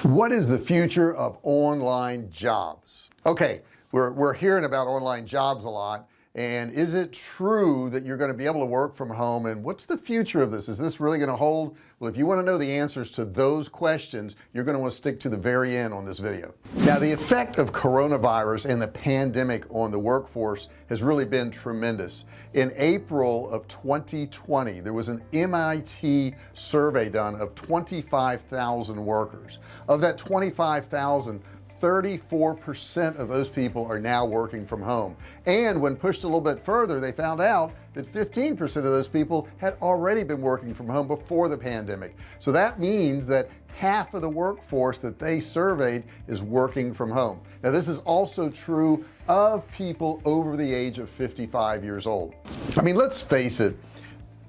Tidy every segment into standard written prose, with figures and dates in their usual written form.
What is the future of online jobs? Okay, we're hearing about online jobs a lot, and is it true that you're going to be able to work from home, and what's the future of this? Is this really going to hold? Well, if you want to know the answers to those questions, you're going to want to stick to the very end on this video. Now, the effect of coronavirus and the pandemic on the workforce has really been tremendous. In April of 2020, there was an MIT survey done of 25,000 workers. Of that 25,000, 34% of those people are now working from home, and when pushed a little bit further, they found out that 15% of those people had already been working from home before the pandemic. So that means that half of the workforce that they surveyed is working from home. Now, this is also true of people over the age of 55 years old. I mean, let's face it,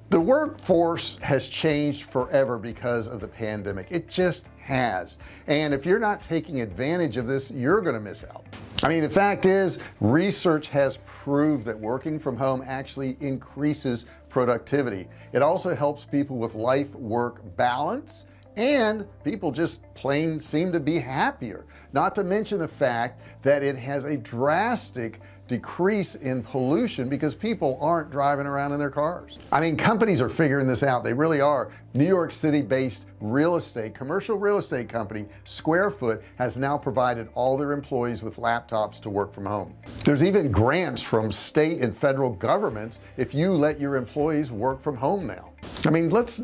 the workforce has changed forever because of the pandemic. It just has. And if you're not taking advantage of this, you're going to miss out. I mean, the fact is, research has proved that working from home actually increases productivity. It also helps people with life-work balance, and people just plain seem to be happier, not to mention the fact that it has a drastic decrease in pollution because people aren't driving around in their cars. I mean, companies are figuring this out. They really are. New York City based commercial real estate company Square Foot has now provided all their employees with laptops to work from home. There's even grants from state and federal governments if you let your employees work from home now. I mean, let's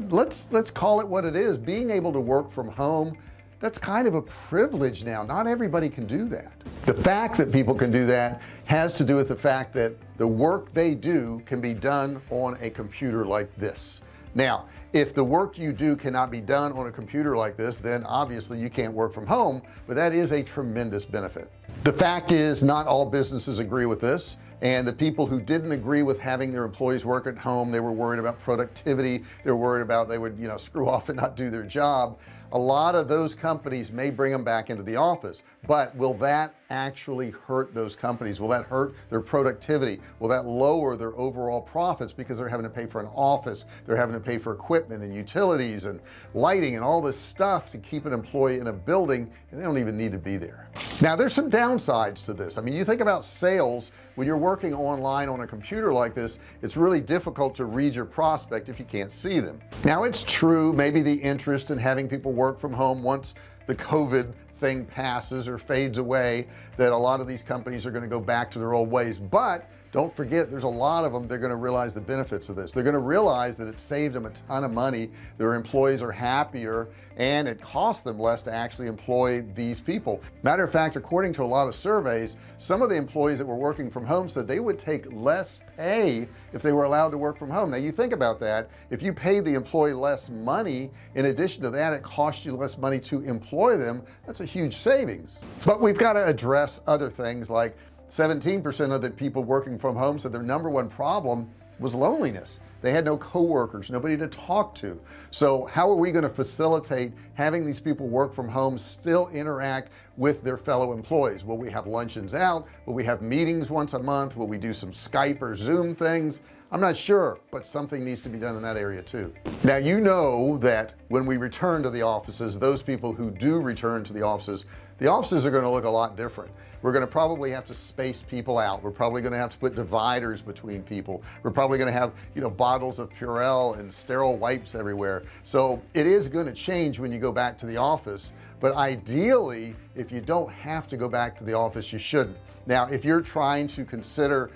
call it what it is. Being able to work from home, that's kind of a privilege now. Not everybody can do that. The fact that people can do that has to do with the fact that the work they do can be done on a computer like this. Now, if the work you do cannot be done on a computer like this, then obviously you can't work from home, but that is a tremendous benefit. The fact is, not all businesses agree with this, and the people who didn't agree with having their employees work at home, they were worried about productivity, they were worried about they would screw off and not do their job. A lot of those companies may bring them back into the office, but will that actually hurt those companies? Will that hurt their productivity? Will that lower their overall profits because they're having to pay for an office, they're having to pay for equipment and utilities and lighting and all this stuff to keep an employee in a building, and they don't even need to be there. Now, there's some downsides to this. I mean, you think about sales. When you're working online on a computer like this, it's really difficult to read your prospect if you can't see them. Now, it's true, maybe the interest in having people work from home once the COVID thing passes or fades away, that a lot of these companies are going to go back to their old ways, but don't forget, there's a lot of them, they're going to realize the benefits of this. They're going to realize that it saved them a ton of money, their employees are happier, and it costs them less to actually employ these people. Matter of fact, according to a lot of surveys, some of the employees that were working from home said they would take less pay if they were allowed to work from home. Now, you think about that. If you paid the employee less money, in addition to that, it costs you less money to employ them. That's a huge savings. But we've got to address other things, like 17% of the people working from home said their number one problem was loneliness. They had no coworkers, nobody to talk to. So how are we going to facilitate having these people work from home, still interact with their fellow employees? Will we have luncheons out? Will we have meetings once a month? Will we do some Skype or Zoom things? I'm not sure, but something needs to be done in that area too. Now, you know that when we return to the offices, those people who do return to the offices are going to look a lot different. We're going to probably have to space people out. We're probably going to have to put dividers between people. We're probably going to have bottles of Purell and sterile wipes everywhere. So it is going to change when you go back to the office, but ideally, if you don't have to go back to the office, you shouldn't. Now, if you're trying to consider,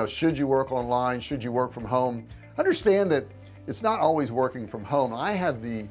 should you work online, should you work from home, understand that it's not always working from home. I have the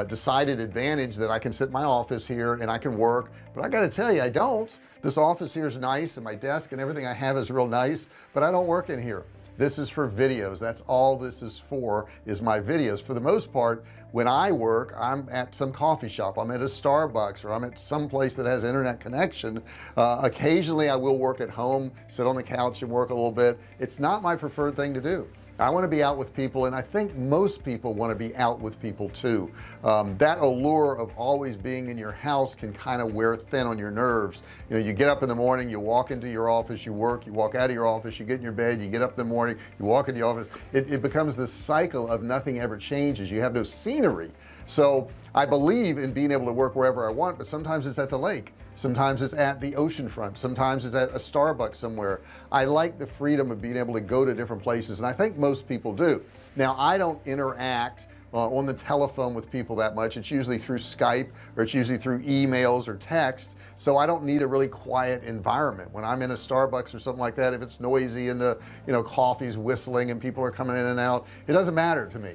decided advantage that I can sit in my office here and I can work, but I got to tell you, I don't. This office here is nice, and my desk and everything I have is real nice, but I don't work in here. This is for videos. That's all this is for, is my videos. For the most part, when I work, I'm at some coffee shop, I'm at a Starbucks, or I'm at some place that has internet connection. Occasionally I will work at home, sit on the couch and work a little bit. It's not my preferred thing to do. I want to be out with people, and I think most people want to be out with people too. That allure of always being in your house can kind of wear thin on your nerves. You get up in the morning, you walk into your office, you work, you walk out of your office, you get in your bed, you get up in the morning, you walk into the office. It becomes this cycle of nothing ever changes. You have no scenery. So I believe in being able to work wherever I want, but sometimes it's at the lake, sometimes it's at the ocean front, sometimes it's at a Starbucks somewhere. I like the freedom of being able to go to different places, and I think most people do. Now I don't interact on the telephone with people that much. It's usually through Skype, or it's usually through emails or text, so I don't need a really quiet environment. When I'm in a Starbucks or something like that, if it's noisy and the coffee's whistling and people are coming in and out, it doesn't matter to me.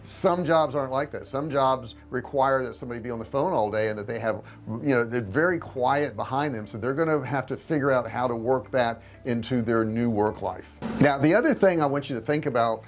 Some jobs aren't like that. Some jobs require that somebody be on the phone all day and that they have, they're very quiet behind them, so they're going to have to figure out how to work that into their new work life. Now the other thing I want you to think about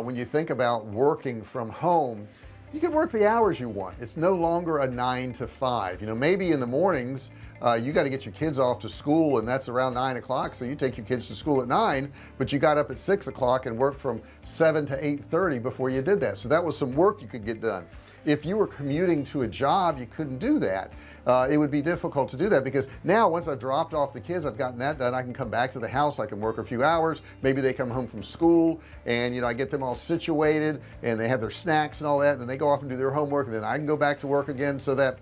when you think about working from home, you can work the hours you want. It's no longer a 9 to 5. Maybe in the mornings you got to get your kids off to school, and that's around 9 o'clock, so you take your kids to school at 9, but you got up at 6 o'clock and worked from 7 to 8:30 before you did that. So that was some work you could get done. If you were commuting to a job, you couldn't do that. It would be difficult to do that, because now once I've dropped off the kids, I've gotten that done, I can come back to the house, I can work a few hours, maybe they come home from school, and I get them all situated and they have their snacks and all that, and then they go off and do their homework, and then I can go back to work again. So that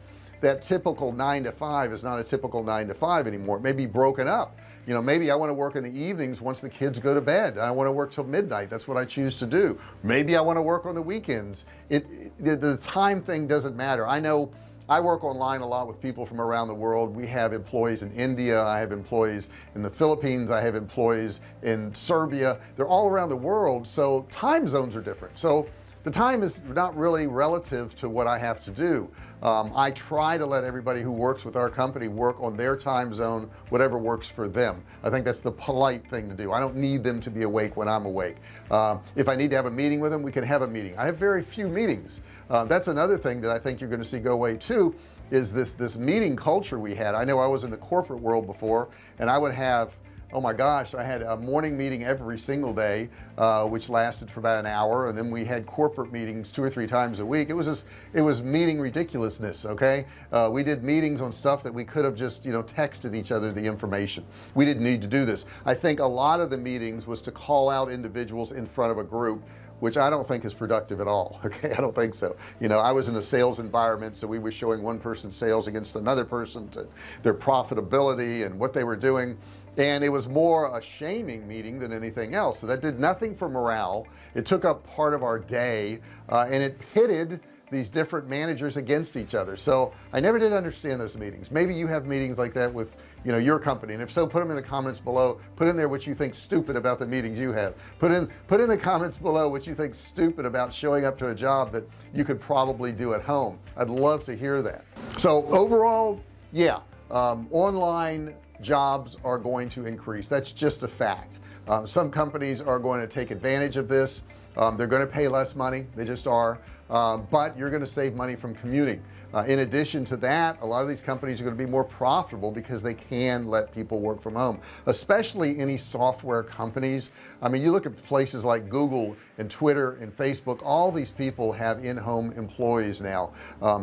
typical 9 to 5 is not a typical 9 to 5 anymore. It may be broken up. Maybe I want to work in the evenings once the kids go to bed. I want to work till midnight. That's what I choose to do. Maybe I want to work on the weekends. The time thing doesn't matter. I know I work online a lot with people from around the world. We have employees in India, I have employees in the Philippines, I have employees in Serbia. They're all around the world, so time zones are different. So the time is not really relative to what I have to do. I try to let everybody who works with our company work on their time zone, whatever works for them. I think that's the polite thing to do. I don't need them to be awake when I'm awake. If I need to have a meeting with them, we can have a meeting. I have very few meetings. That's another thing that I think you're going to see go away too, is this meeting culture we had. I know I was in the corporate world before, and I would have, oh my gosh, I had a morning meeting every single day, which lasted for about an hour, and then we had corporate meetings 2 or 3 times a week. It was meeting ridiculousness. Okay, we did meetings on stuff that we could have just texted each other the information. We didn't need to do this. I think a lot of the meetings was to call out individuals in front of a group, which I don't think is productive at all. Okay, I don't think so. I was in a sales environment, so we were showing one person's sales against another person's, their profitability and what they were doing, and it was more a shaming meeting than anything else. So that did nothing for morale. It took up part of our day, and it pitted these different managers against each other. So I never did understand those meetings. Maybe you have meetings like that with your company, and if so, put them in the comments below. Put in there what you think stupid about the meetings you have. Put in the comments below what you think stupid about showing up to a job that you could probably do at home. I'd love to hear that. So overall, yeah, online jobs are going to increase. That's just a fact. Some companies are going to take advantage of this. They're going to pay less money, they just are, but you're going to save money from commuting. In addition to that, a lot of these companies are going to be more profitable because they can let people work from home, especially any software companies. I mean, you look at places like Google and Twitter and Facebook, all these people have in-home employees now.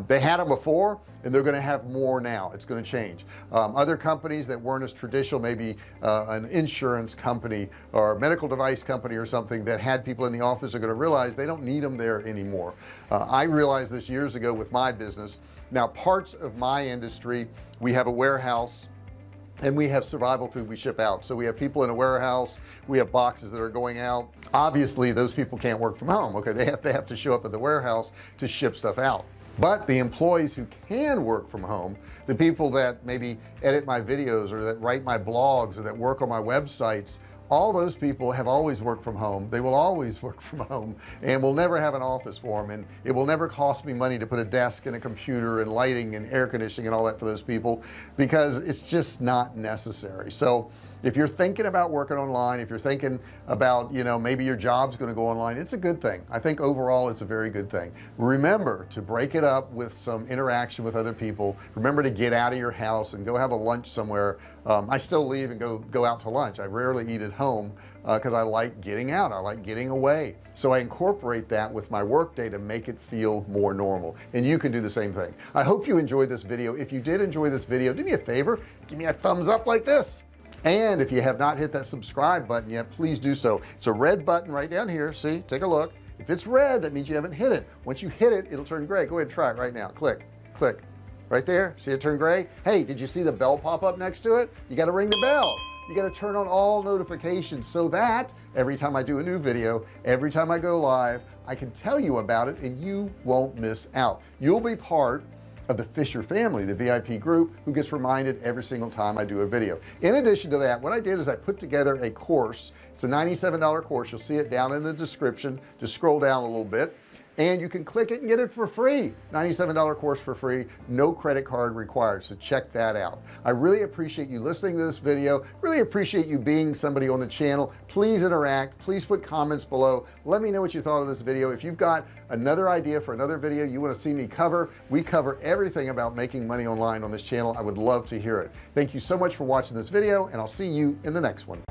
They had them before, and they're going to have more now. It's going to change. Other companies that weren't as traditional, maybe an insurance company or a medical device company or something that had people in the office, are going to realize they don't need them there anymore. I realized this years ago with my business. Now, parts of my industry, we have a warehouse and we have survival food we ship out. So we have people in a warehouse, we have boxes that are going out. Obviously those people can't work from home. Okay, they have to show up at the warehouse to ship stuff out. But the employees who can work from home, the people that maybe edit my videos or that write my blogs or that work on my websites, all those people have always worked from home. They will always work from home, and will never have an office for them, and it will never cost me money to put a desk and a computer and lighting and air conditioning and all that for those people, because it's just not necessary. So if you're thinking about working online, if you're thinking about maybe your job's going to go online, it's a good thing. I think overall it's a very good thing. Remember to break it up with some interaction with other people. Remember to get out of your house and go have a lunch somewhere. I still leave and go out to lunch. I rarely eat at home because I like getting out, I like getting away. So I incorporate that with my work day to make it feel more normal, and you can do the same thing. I hope you enjoyed this video. If you did enjoy this video, do me a favor, give me a thumbs up like this. And if you have not hit that subscribe button yet, please do so. It's a red button right down here. See, take a look. If it's red, that means you haven't hit it. Once you hit it, it'll turn gray. Go ahead and try it right now. Click right there. See it turn gray? Hey, did you see the bell pop up next to it? You got to ring the bell. You got to turn on all notifications so that every time I do a new video, every time I go live, I can tell you about it and you won't miss out. You'll be part of the Fisher family, the VIP group, who gets reminded every single time I do a video. In addition to that, what I did is I put together a course. It's a $97 course. You'll see it down in the description. Just scroll down a little bit and you can click it and get it for free. $97 course for free, no credit card required. So check that out. I really appreciate you listening to this video, really appreciate you being somebody on the channel. Please interact, please put comments below. Let me know what you thought of this video. If you've got another idea for another video you want to see me cover, we cover everything about making money online on this channel. I would love to hear it. Thank you so much for watching this video, and I'll see you in the next one.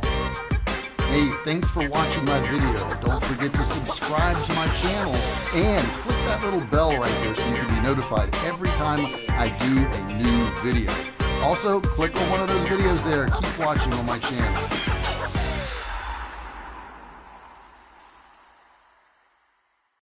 Hey, thanks for watching my video. Don't forget to subscribe to my channel and click that little bell right there so you can be notified every time I do a new video. Also, click on one of those videos there. Keep watching on my channel.